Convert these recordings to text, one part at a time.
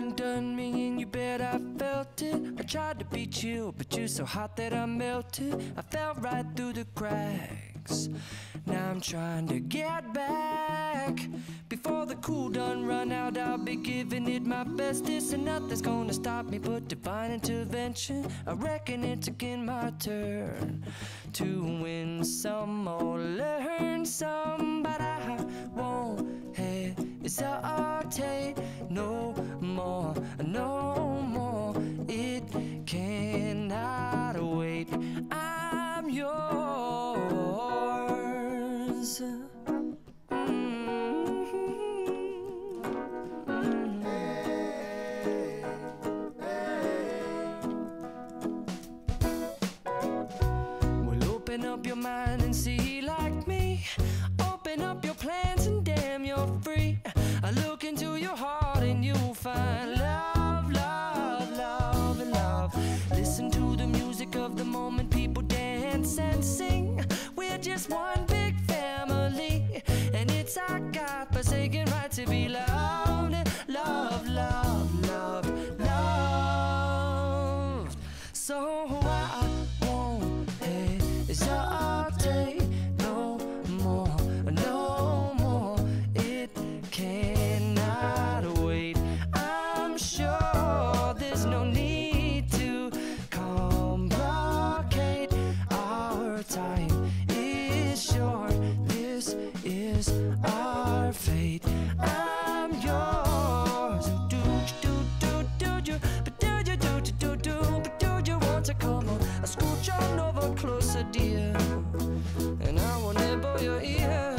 undone me and you bet I felt it. I tried to be chill, but you're so hot that I melted. I fell right through the cracks. Now I'm trying to get back. Before the cool done run out, I'll be giving it my bestest, and nothing's gonna stop me but divine intervention. I reckon it's again my turn to win some or learn some, but I won't hesitate no more, no more. It cannot wait. I'm yours. Open up your mind and see like me. Open up your plans and damn, you're free. I look into your heart and you'll find love, love, love, and love. Listen to the music of the moment, people dance and sing. We're just one big family, and it's our God-forsaken right to be loved, love, love, love, loved. So I won't hesitate no more, no more. It cannot wait. I'm sure there's no need to complicate. Our time is short. This is our fate. I'm yours. Do you, but do you, but do you want to come on? I scooch on over closer, dear, and I will nibble your ear.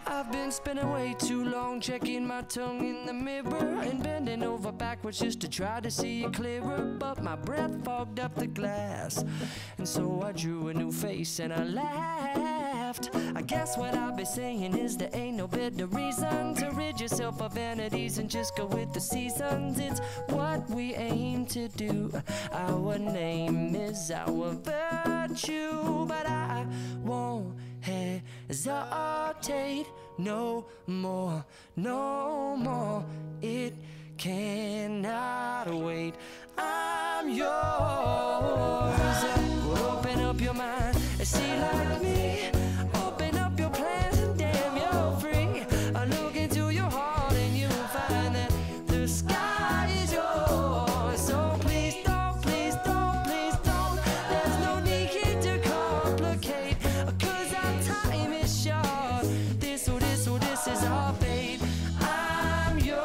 I've been spending way too long checking my tongue in the mirror and bending over backwards just to try to see it clearer, but my breath fogged up the glass, and so I drew a new face and I laughed. I guess what I'll be saying is there ain't no better reason to rid yourself of vanities and just go with the seasons. It's what we aim to do. Our name is our virtue, but I won't hesitate no more, no more. It cannot wait. I'm yours. Well, open up your mind and see like me. Open up your plans and damn, you're free. I look into your heart and you'll find that the sky is yours. So please don't, please don't, please don't. There's no need here to complicate, 'cause our time is short. This is our fate. I'm yours.